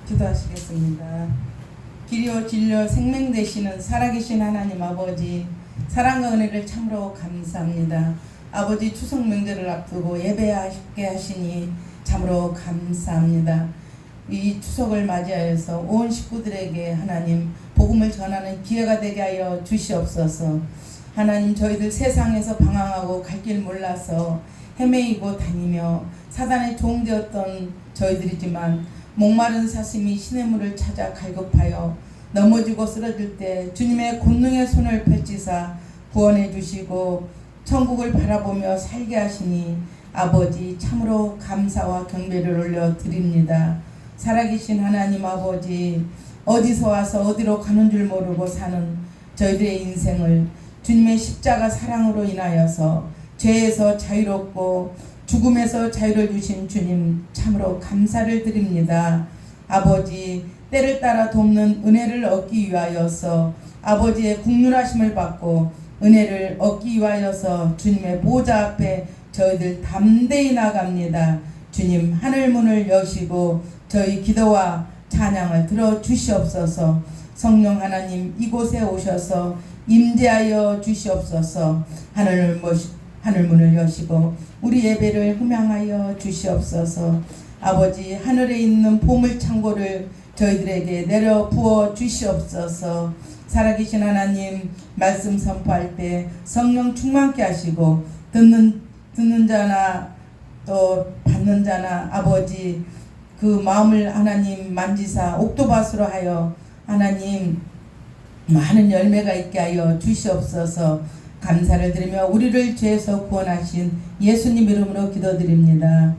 기도하시겠습니다. 길이요 진리요 생명 되시는 살아계신 하나님 아버지, 사랑과 은혜를 참으로 감사합니다. 아버지 추석 명절을 앞두고 예배하게 하시니 참으로 감사합니다. 이 추석을 맞이하여서 온 식구들에게 하나님 복음을 전하는 기회가 되게 하여 주시옵소서. 하나님, 저희들 세상에서 방황하고 갈 길 몰라서 헤매이고 다니며 사단의 종되었던 저희들이지만 목마른 사슴이 시냇물을 찾아 갈급하여 넘어지고 쓰러질 때 주님의 권능의 손을 펼치사 구원해 주시고 천국을 바라보며 살게 하시니 아버지 참으로 감사와 경배를 올려드립니다. 살아계신 하나님 아버지, 어디서 와서 어디로 가는 줄 모르고 사는 저희들의 인생을 주님의 십자가 사랑으로 인하여서 죄에서 자유롭고 죽음에서 자유를 주신 주님 참으로 감사를 드립니다. 아버지, 때를 따라 돕는 은혜를 얻기 위하여서 아버지의 국률하심을 받고 은혜를 얻기 위하여서 주님의 보좌 앞에 저희들 담대히 나갑니다. 주님, 하늘 문을 여시고 저희 기도와 찬양을 들어주시옵소서. 성령 하나님, 이곳에 오셔서 임재하여 주시옵소서. 하늘 문을 여시고 우리 예배를 흠양하여 주시옵소서. 아버지, 하늘에 있는 보물 창고를 저희들에게 내려 부어 주시옵소서. 살아계신 하나님, 말씀 선포할 때 성령 충만케 하시고 듣는 자나 또 받는 자나 아버지 그 마음을 하나님 만지사 옥토밭으로 하여 하나님 많은 열매가 있게 하여 주시옵소서. 감사를 드리며 우리를 죄에서 구원하신 예수님 이름으로 기도드립니다.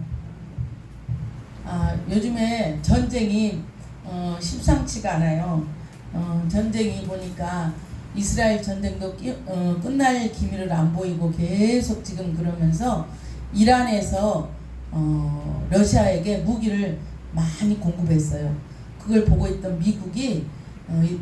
요즘에 전쟁이 심상치가 않아요. 전쟁이 보니까 이스라엘 전쟁도 끝날 기미를 안 보이고 계속 지금 그러면서 이란에서 러시아에게 무기를 많이 공급했어요. 그걸 보고 있던 미국이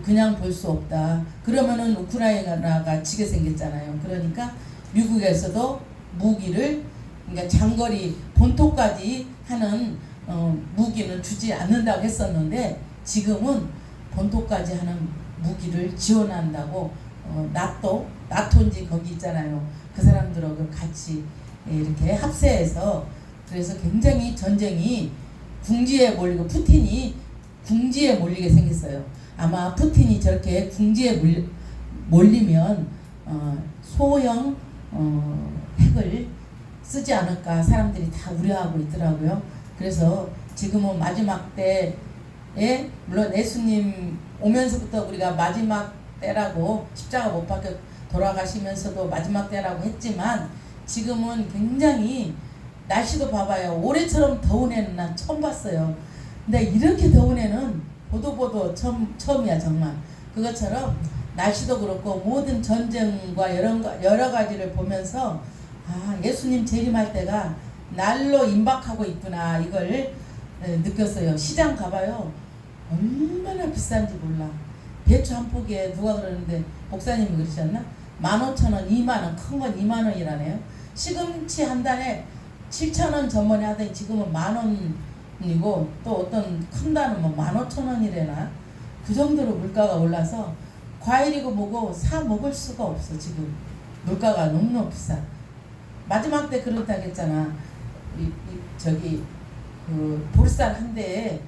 그냥 볼 수 없다. 그러면은 우크라이나가 지게 생겼잖아요. 그러니까 미국에서도 무기를, 그러니까 장거리 본토까지 하는 무기는 주지 않는다고 했었는데 지금은 본토까지 하는 무기를 지원한다고 나토인지 거기 있잖아요. 그 사람들하고 같이 이렇게 합세해서, 그래서 굉장히 전쟁이 궁지에 몰리고 푸틴이 궁지에 몰리게 생겼어요. 아마 푸틴이 저렇게 궁지에 몰리면 소형 핵을 쓰지 않을까 사람들이 다 우려하고 있더라고요. 그래서 지금은 마지막 때에, 물론 예수님 오면서부터 우리가 마지막 때라고 십자가 못 박혀 돌아가시면서도 마지막 때라고 했지만 지금은 굉장히 날씨도 봐봐요. 올해처럼 더운 해는 난 처음 봤어요. 근데 이렇게 더운 해는 보도 처음이야 정말. 그것처럼 날씨도 그렇고 모든 전쟁과 여러 가지를 보면서 예수님 재림할 때가 날로 임박하고 있구나, 이걸 느꼈어요. 시장 가봐요. 얼마나 비싼지 몰라. 배추 한 포기에 누가 그러는데 목사님이 그러셨나? 15,000원, 2만원, 큰 건 2만원이라네요. 시금치 한 단에 7,000원 전번에 하더니 지금은 10,000원이고 또 어떤 큰 단은 뭐 15,000원이래나? 그 정도로 물가가 올라서 과일이고 뭐고 사 먹을 수가 없어. 지금 물가가 너무너무 비싸. 마지막 때 그렇다고 했잖아. 그 볼살 한 대에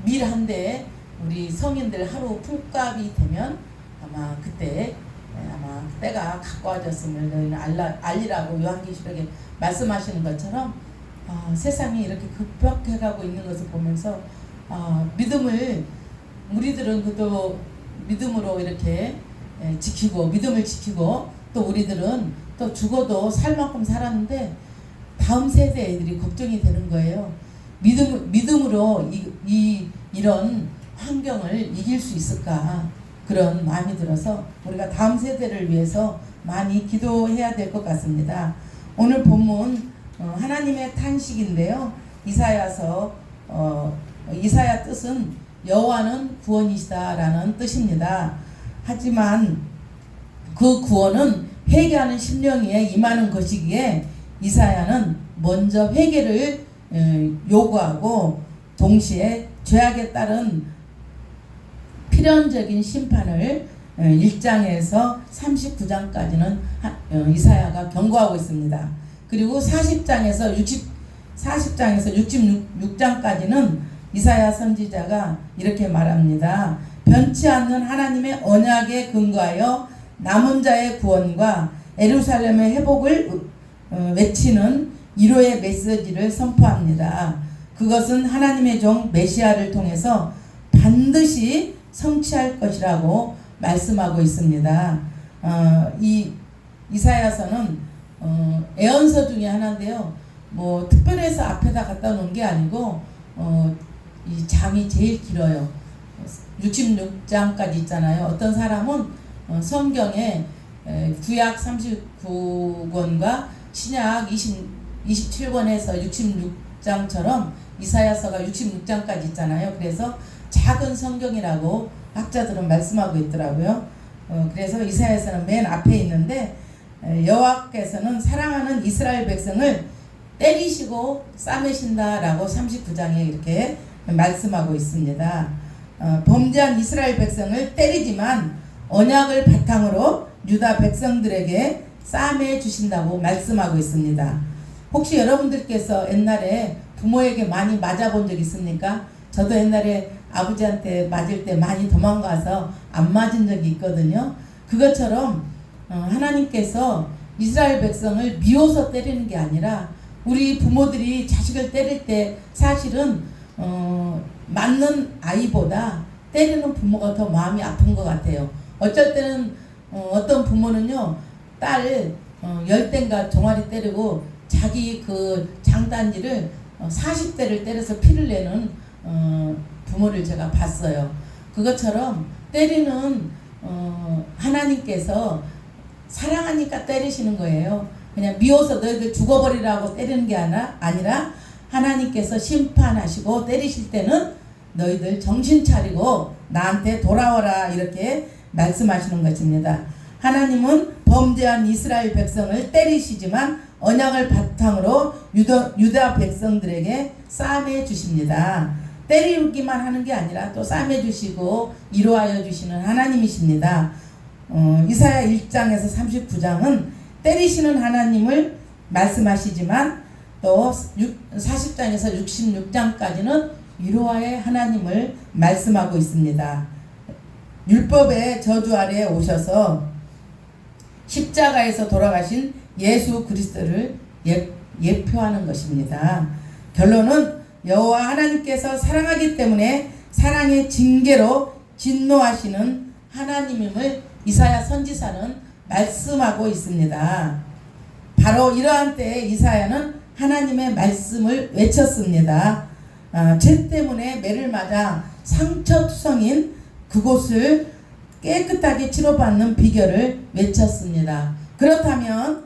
밀 한 대에 우리 성인들 하루 품값이 되면 아마 그때 때가 가까워졌음을 너희는 알리라고 요한계시록에 말씀하시는 것처럼 세상이 이렇게 급격해가고 있는 것을 보면서 우리들은 그도 믿음으로 이렇게 믿음을 지키고 또 우리들은 또 죽어도 살 만큼 살았는데 다음 세대 애들이 걱정이 되는 거예요. 믿음으로 이런 환경을 이길 수 있을까, 그런 마음이 들어서 우리가 다음 세대를 위해서 많이 기도해야 될 것 같습니다. 오늘 본문 하나님의 탄식인데요. 이사야 뜻은 여호와는 구원이시다라는 뜻입니다. 하지만 그 구원은 회개하는 심령에 임하는 것이기에 이사야는 먼저 회개를 요구하고 동시에 죄악에 따른 필연적인 심판을 1장에서 39장까지는 이사야가 경고하고 있습니다. 그리고 40장에서 66장까지는 이사야 선지자가 이렇게 말합니다. 변치 않는 하나님의 언약에 근거하여 남은 자의 구원과 예루살렘의 회복을 외치는 위로의 메시지를 선포합니다. 그것은 하나님의 종 메시아를 통해서 반드시 성취할 것이라고 말씀하고 있습니다. 이 이사야서는 애언서 중에 하나인데요. 뭐 특별해서 앞에다 갖다 놓은 게 아니고 이 장이 제일 길어요. 66장까지 있잖아요. 어떤 사람은 성경에 구약 39권과 신약 27권에서 66장처럼 이사야서가 66장까지 있잖아요. 그래서 작은 성경이라고 학자들은 말씀하고 있더라고요. 그래서 이사야서는 맨 앞에 있는데 여호와께서는 사랑하는 이스라엘 백성을 때리시고 싸매신다라고 39장에 이렇게 말씀하고 있습니다. 범죄한 이스라엘 백성을 때리지만 언약을 바탕으로 유다 백성들에게 싸매 주신다고 말씀하고 있습니다. 혹시 여러분들께서 옛날에 부모에게 많이 맞아본 적 있습니까? 저도 옛날에 아버지한테 맞을 때 많이 도망가서 안 맞은 적이 있거든요. 그것처럼 하나님께서 이스라엘 백성을 미워서 때리는 게 아니라 우리 부모들이 자식을 때릴 때 사실은 맞는 아이보다 때리는 부모가 더 마음이 아픈 것 같아요. 어쩔 때는 어떤 부모는요, 딸 10대인가 종아리 때리고 자기 그 장단지를 40대를 때려서 피를 내는 부모를 제가 봤어요. 그것처럼 때리는 하나님께서 사랑하니까 때리시는 거예요. 그냥 미워서 너희들 죽어버리라고 때리는 게 아니라 하나님께서 심판하시고 때리실 때는 너희들 정신 차리고 나한테 돌아오라 이렇게 말씀하시는 것입니다. 하나님은 범죄한 이스라엘 백성을 때리시지만 언약을 바탕으로 유다 백성들에게 싸매 주십니다. 때리기만 하는 게 아니라 또 싸매 주시고 위로하여 주시는 하나님이십니다. 이사야 1장에서 39장은 때리시는 하나님을 말씀하시지만 또 40장에서 66장까지는 위로와의 하나님을 말씀하고 있습니다. 율법의 저주 아래에 오셔서 십자가에서 돌아가신 예수 그리스도를 예표하는 것입니다. 결론은 여호와 하나님께서 사랑하기 때문에 사랑의 징계로 진노하시는 하나님임을 이사야 선지자는 말씀하고 있습니다. 바로 이러한 때에 이사야는 하나님의 말씀을 외쳤습니다. 죄 때문에 매를 맞아 상처투성인 그곳을 깨끗하게 치료받는 비결을 외쳤습니다. 그렇다면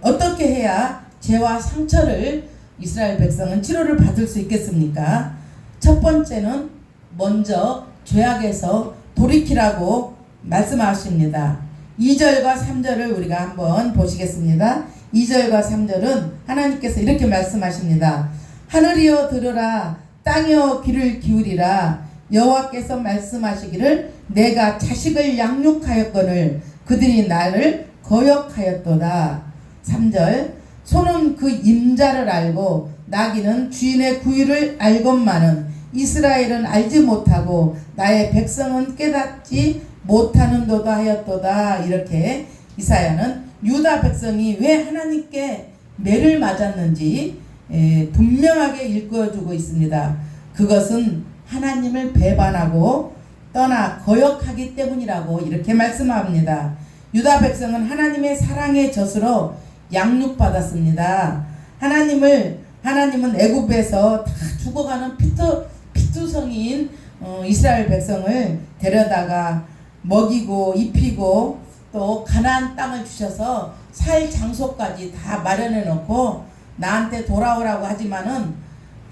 어떻게 해야 죄와 상처를 이스라엘 백성은 치료를 받을 수 있겠습니까? 첫 번째는 먼저 죄악에서 돌이키라고 말씀하십니다. 2절과 3절을 우리가 한번 보시겠습니다. 2절과 3절은 하나님께서 이렇게 말씀하십니다. 하늘이여 들으라, 땅이여 귀를 기울이라. 여호와께서 말씀하시기를 내가 자식을 양육하였거늘 그들이 나를 거역하였도다. 3절 소는 그 임자를 알고 나귀는 주인의 구유를 알건만은 이스라엘은 알지 못하고 나의 백성은 깨닫지 못하는도다 하였도다. 이렇게 이사야는 유다 백성이 왜 하나님께 매를 맞았는지 분명하게 일궈주고 있습니다. 그것은 하나님을 배반하고 떠나 거역하기 때문이라고 이렇게 말씀합니다. 유다 백성은 하나님의 사랑의 젖으로 양육받았습니다. 하나님은 애굽에서 다 죽어가는 피투성이인 이스라엘 백성을 데려다가 먹이고 입히고 또 가나안 땅을 주셔서 살 장소까지 다 마련해 놓고 나한테 돌아오라고 하지만은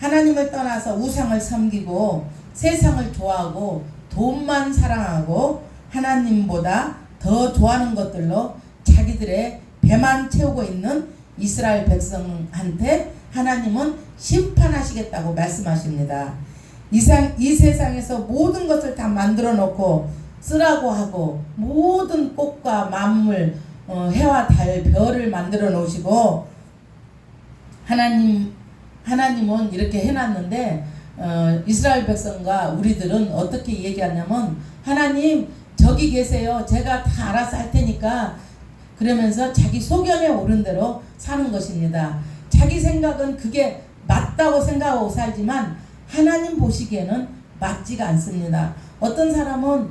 하나님을 떠나서 우상을 섬기고 세상을 좋아하고 돈만 사랑하고 하나님보다 더 좋아하는 것들로 자기들의 배만 채우고 있는 이스라엘 백성한테 하나님은 심판하시겠다고 말씀하십니다. 이 세상에서 모든 것을 다 만들어 놓고 쓰라고 하고 모든 꽃과 만물, 해와 달, 별을 만들어 놓으시고 하나님은 이렇게 해놨는데 이스라엘 백성과 우리들은 어떻게 얘기하냐면 하나님 저기 계세요. 제가 다 알아서 할 테니까 그러면서 자기 소견에 오른 대로 사는 것입니다. 자기 생각은 그게 맞다고 생각하고 살지만 하나님 보시기에는 맞지가 않습니다. 어떤 사람은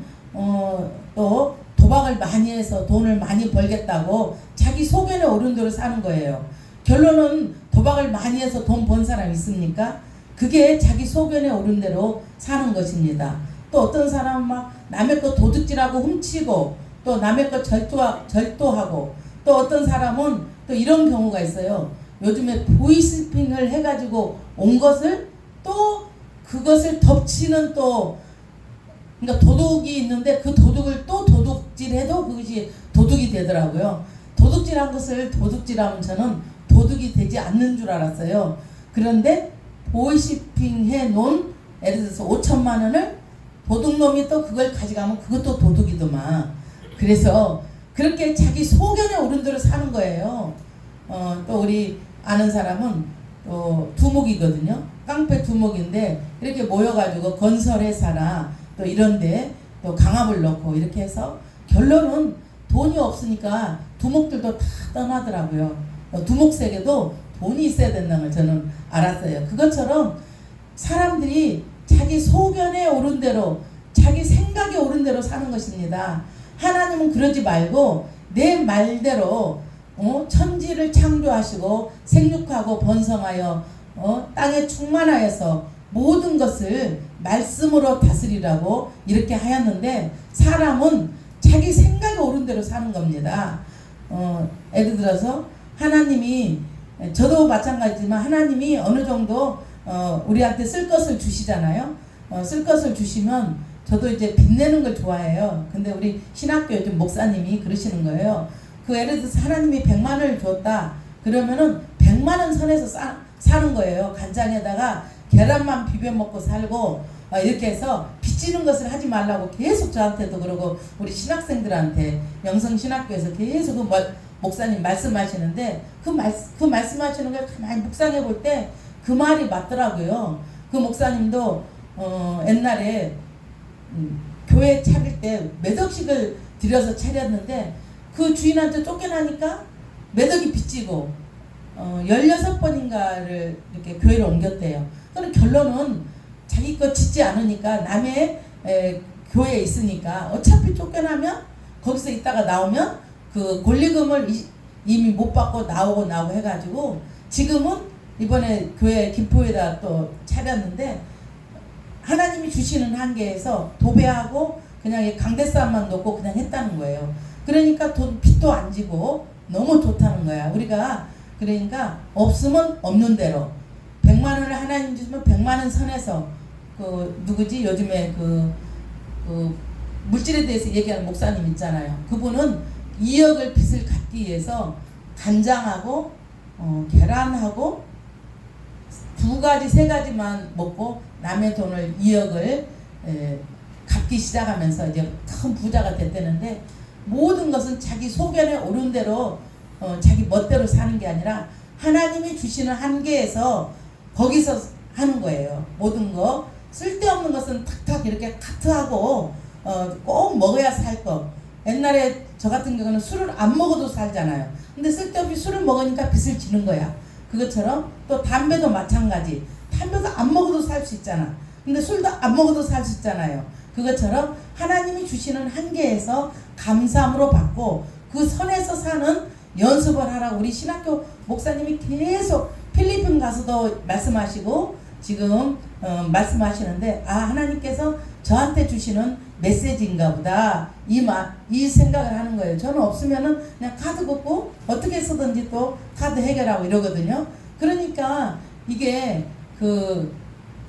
또 도박을 많이 해서 돈을 많이 벌겠다고 자기 소견에 오른 대로 사는 거예요. 결론은 도박을 많이 해서 돈 번 사람 있습니까? 그게 자기 소견에 오른 대로 사는 것입니다. 또 어떤 사람은 막 남의 거 도둑질하고 훔치고 또 남의 거 절도하고 또 어떤 사람은 또 이런 경우가 있어요. 요즘에 보이스피싱을 해가지고 온 것을 또 그것을 덮치는 또 그러니까 도둑이 있는데 그 도둑을 또 도둑질해도 그것이 도둑이 되더라고요. 도둑질한 것을 도둑질하면 저는 도둑이 되지 않는 줄 알았어요. 그런데 보이스피싱 해놓은 예를 들어서 5천만 원을 도둑놈이 또 그걸 가져가면 그것도 도둑이더만. 그래서 그렇게 자기 소견에 오른 대로 사는 거예요. 또 우리 아는 사람은 또 두목이거든요. 깡패 두목인데 이렇게 모여가지고 건설회사나 또 이런데 또 강압을 넣고 이렇게 해서 결론은 돈이 없으니까 두목들도 다 떠나더라고요. 두목세계도 돈이 있어야 된다는 걸 저는 알았어요. 그것처럼 사람들이 자기 소견에 오른 대로 자기 생각에 오른 대로 사는 것입니다. 하나님은 그러지 말고 내 말대로 천지를 창조하시고 생육하고 번성하여 땅에 충만하여서 모든 것을 말씀으로 다스리라고 이렇게 하였는데 사람은 자기 생각에 오른 대로 사는 겁니다. 예를 들어서 하나님이 저도 마찬가지지만 하나님이 어느 정도 우리한테 쓸 것을 주시잖아요. 쓸 것을 주시면 저도 이제 빚내는 걸 좋아해요. 근데 우리 신학교 요즘 목사님이 그러시는 거예요. 그 예를 들어서 하나님이 100만 원을 줬다. 그러면은 100만 원 선에서 사는 거예요. 간장에다가 계란만 비벼 먹고 살고 이렇게 해서 빚지는 것을 하지 말라고 계속 저한테도 그러고 우리 신학생들한테 영성신학교에서 계속 목사님 말씀하시는데 그 말씀하시는 걸 가만히 묵상해 볼 때 그 말이 맞더라고요. 그 목사님도 옛날에 교회 차릴 때 몇 억씩을 들여서 차렸는데 그 주인한테 쫓겨나니까 몇 억이 빚지고 16번인가를 이렇게 교회를 옮겼대요. 그럼 결론은 자기 거 짓지 않으니까 남의 교회에 있으니까 어차피 쫓겨나면 거기서 있다가 나오면 그 권리금을 이미 못 받고 나오고 해가지고 지금은 이번에 교회 김포에다 또 차렸는데 하나님이 주시는 한계에서 도배하고 그냥 강대상만 놓고 그냥 했다는 거예요. 그러니까 빚도 안 지고 너무 좋다는 거야. 우리가 그러니까 없으면 없는 대로 100만 원을 하나님 주시면 100만 원 선에서 그 누구지 요즘에 그 물질에 대해서 얘기하는 목사님 있잖아요. 그분은 2억을 빚을 갚기 위해서 간장하고 계란하고 2가지 3가지만 먹고 남의 돈을 2억을 갚기 시작하면서 이제 큰 부자가 됐다는데 모든 것은 자기 소견에 오른 대로 자기 멋대로 사는 게 아니라 하나님이 주시는 한계에서 거기서 하는 거예요. 모든 거 쓸데없는 것은 탁탁 이렇게 카트하고 꼭 먹어야 살 거. 옛날에 저 같은 경우는 술을 안 먹어도 살잖아요. 근데 쓸데없이 술을 먹으니까 빚을 지는 거야. 그것처럼 또 담배도 마찬가지. 담배도 안 먹어도 살 수 있잖아. 근데 술도 안 먹어도 살 수 있잖아요. 그것처럼 하나님이 주시는 한계에서 감사함으로 받고 그 선에서 사는 연습을 하라고 우리 신학교 목사님이 계속 필리핀 가서도 말씀하시고 지금 말씀하시는데 하나님께서 저한테 주시는 메시지인가 보다 이 생각을 하는 거예요. 저는 없으면은 그냥 카드 걷고 어떻게 해서든지 또 카드 해결하고 이러거든요. 그러니까 이게 그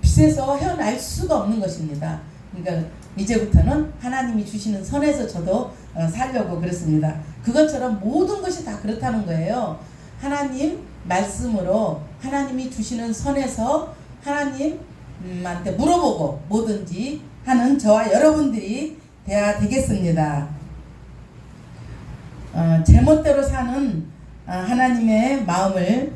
빚에서 헤어날 수가 없는 것입니다. 그러니까 이제부터는 하나님이 주시는 선에서 저도 살려고 그랬습니다. 그것처럼 모든 것이 다 그렇다는 거예요. 하나님 말씀으로 하나님이 주시는 선에서 하나님 하나님한테 물어보고 뭐든지 하는 저와 여러분들이 돼야 되겠습니다. 제멋대로 사는 하나님의 마음을,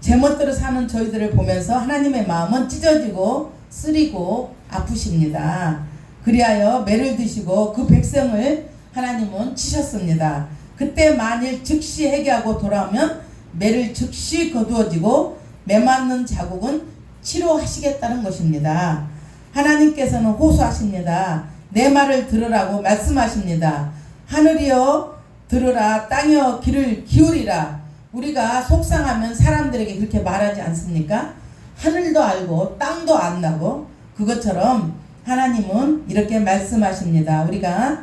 제멋대로 사는 저희들을 보면서 하나님의 마음은 찢어지고 쓰리고 아프십니다. 그리하여 매를 드시고 그 백성을 하나님은 치셨습니다. 그때 만일 즉시 회개하고 돌아오면 매를 즉시 거두어지고 매 맞는 자국은 치료하시겠다는 것입니다. 하나님께서는 호소하십니다. 내 말을 들으라고 말씀하십니다. 하늘이여 들으라, 땅이여 귀를 기울이라. 우리가 속상하면 사람들에게 그렇게 말하지 않습니까? 하늘도 알고 땅도 안다고. 그것처럼 하나님은 이렇게 말씀하십니다. 우리가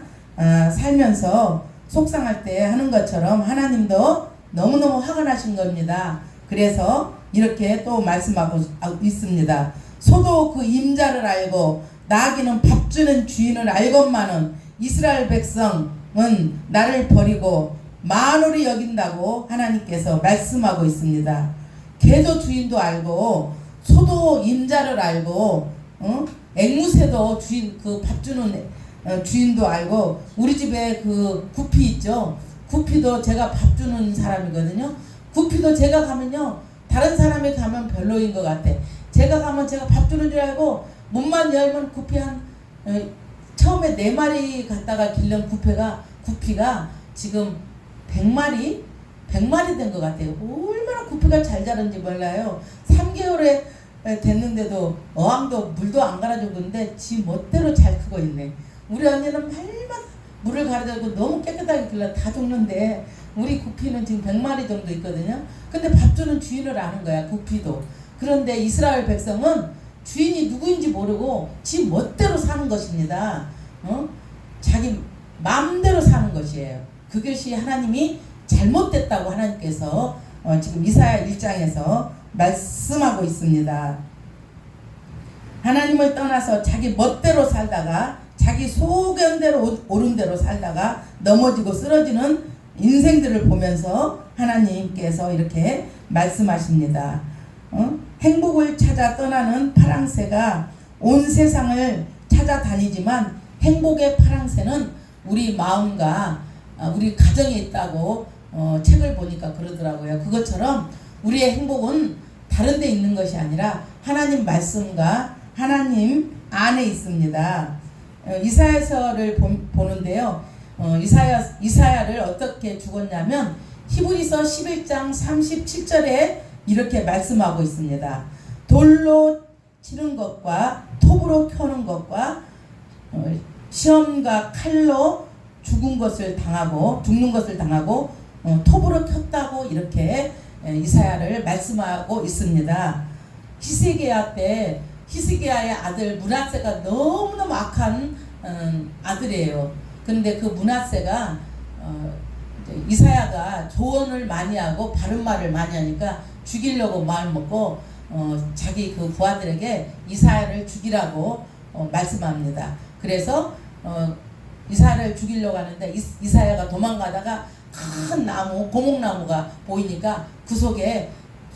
살면서 속상할 때 하는 것처럼 하나님도 너무너무 화가 나신 겁니다. 그래서 이렇게 또 말씀하고 있습니다. 소도 그 임자를 알고 나귀는 밥 주는 주인을 알건만은 이스라엘 백성은 나를 버리고 만홀히 여긴다고 하나님께서 말씀하고 있습니다. 개도 주인도 알고 소도 임자를 알고 앵무새도 주인, 그 밥 주는 주인도 알고, 우리 집에 그 구피 있죠. 구피도 제가 밥 주는 사람이거든요. 구피도 제가 가면요, 다른 사람이 가면 별로인 것 같아. 제가 가면 제가 밥 주는 줄 알고 문만 열면 구피 처음에 4마리 갔다가 길른 구피가 지금 100마리 된 것 같아요. 얼마나 구피가 잘 자란지 몰라요. 3개월에 됐는데도 어항도 물도 안 갈아주고 있는데 지 멋대로 잘 크고 있네. 우리 언니는 말만 물을 갈아주고 너무 깨끗하게 길러 다 죽는데 우리 구피는 지금 100마리 정도 있거든요. 근데 밥 주는 주인을 아는 거야, 구피도. 그런데 이스라엘 백성은 주인이 누구인지 모르고 지 멋대로 사는 것입니다. 자기 마음대로 사는 것이에요. 그것이 하나님이 잘못됐다고 하나님께서 지금 이사야 1장에서 말씀하고 있습니다. 하나님을 떠나서 자기 멋대로 살다가 자기 소견대로 옳은 대로 살다가 넘어지고 쓰러지는 인생들을 보면서 하나님께서 이렇게 말씀하십니다. 행복을 찾아 떠나는 파랑새가 온 세상을 찾아다니지만 행복의 파랑새는 우리 마음과 우리 가정에 있다고 책을 보니까 그러더라고요. 그것처럼 우리의 행복은 다른 데 있는 것이 아니라 하나님 말씀과 하나님 안에 있습니다. 이사야서를 보는데요. 이사야를 어떻게 죽었냐면 히브리서 11장 37절에 이렇게 말씀하고 있습니다. 돌로 치는 것과 톱으로 켜는 것과 시험과 칼로 죽는 것을 당하고 톱으로 켰다고 이렇게 이사야를 말씀하고 있습니다. 히스기야 때 히스기야의 아들 므낫세가 너무너무 악한 아들이에요. 그런데 그 므낫세가 이사야가 조언을 많이 하고 바른 말을 많이 하니까 죽이려고 마음 먹고 자기 그 부하들에게 이사야를 죽이라고 말씀합니다. 그래서 이사야를 죽이려고 하는데 이사야가 도망가다가 큰 나무, 고목나무가 보이니까 그 속에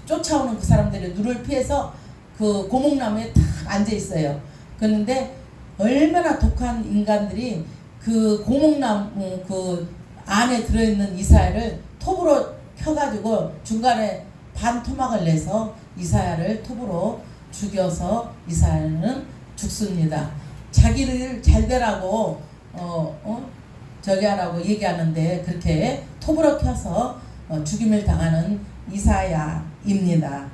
쫓아오는 그 사람들이 눈을 피해서 그 고목나무에 탁 앉아 있어요. 그런데 얼마나 독한 인간들이 그 고목나무 그 안에 들어있는 이사야를 톱으로 켜가지고 중간에 반 토막을 내서 이사야를 톱으로 죽여서 이사야는 죽습니다. 자기를 잘 되라고 저기 하라고 얘기하는데 그렇게 톱으로 켜서 죽임을 당하는 이사야입니다.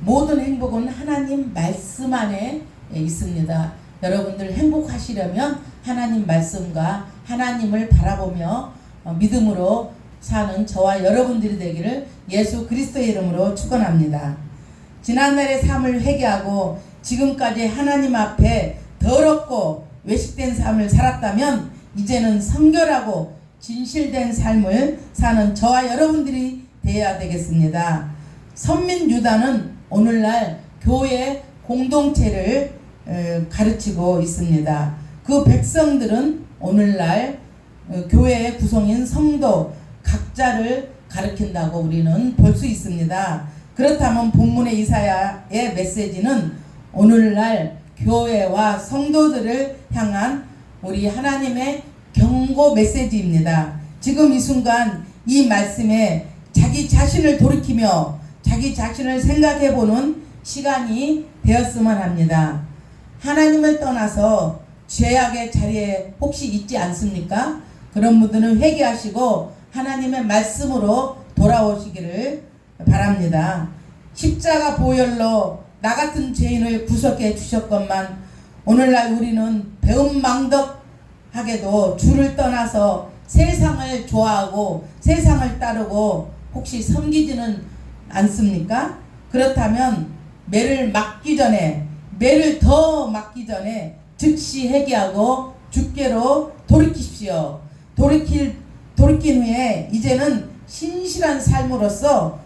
모든 행복은 하나님 말씀 안에 있습니다. 여러분들 행복하시려면 하나님 말씀과 하나님을 바라보며 믿음으로 사는 저와 여러분들이 되기를 예수 그리스도의 이름으로 축원합니다. 지난날의 삶을 회개하고 지금까지 하나님 앞에 더럽고 외식된 삶을 살았다면 이제는 성결하고 진실된 삶을 사는 저와 여러분들이 되어야 되겠습니다. 선민 유다는 오늘날 교회 공동체를 가르치고 있습니다. 그 백성들은 오늘날 교회의 구성인 성도 각자를 가르친다고 우리는 볼 수 있습니다. 그렇다면 본문의 이사야의 메시지는 오늘날 교회와 성도들을 향한 우리 하나님의 경고 메시지입니다. 지금 이 순간 이 말씀에 자기 자신을 돌이키며 자기 자신을 생각해보는 시간이 되었으면 합니다. 하나님을 떠나서 죄악의 자리에 혹시 있지 않습니까? 그런 분들은 회개하시고 하나님의 말씀으로 돌아오시기를 바랍니다. 십자가 보혈로 나 같은 죄인을 구속해 주셨건만 오늘날 우리는 배은망덕하게도 주를 떠나서 세상을 좋아하고 세상을 따르고 혹시 섬기지는 않습니까? 그렇다면 매를 더 맞기 전에 즉시 회개하고 주께로 돌이키십시오. 돌이킨 후에 이제는 신실한 삶으로서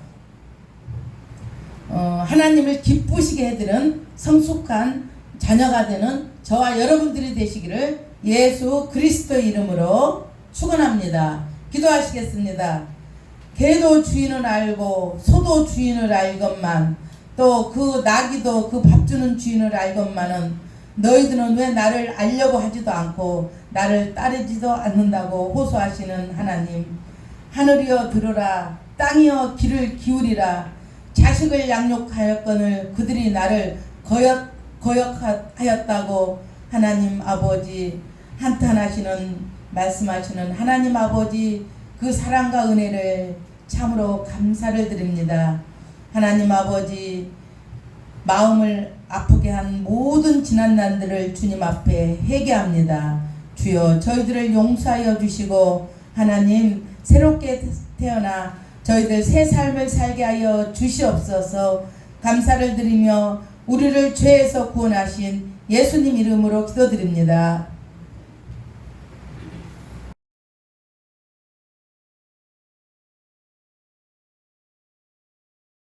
하나님을 기쁘시게 해드리는 성숙한 자녀가 되는 저와 여러분들이 되시기를 예수 그리스도의 이름으로 축원합니다. 기도하시겠습니다. 개도 주인을 알고 소도 주인을 알건만 또 그 나귀도 그 밥 주는 주인을 알건만은 너희들은 왜 나를 알려고 하지도 않고 나를 따르지도 않는다고 호소하시는 하나님, 하늘이여 들으라, 땅이여 귀를 기울이라. 자식을 양육하였거늘 그들이 나를 거역하였다고 하나님 아버지 한탄하시는 말씀하시는 하나님 아버지, 그 사랑과 은혜를 참으로 감사를 드립니다. 하나님 아버지, 마음을 아프게 한 모든 지난 날들을 주님 앞에 회개합니다. 주여 저희들을 용서하여 주시고 하나님 새롭게 태어나 저희들 새 삶을 살게 하여 주시옵소서. 감사를 드리며 우리를 죄에서 구원하신 예수님 이름으로 기도드립니다.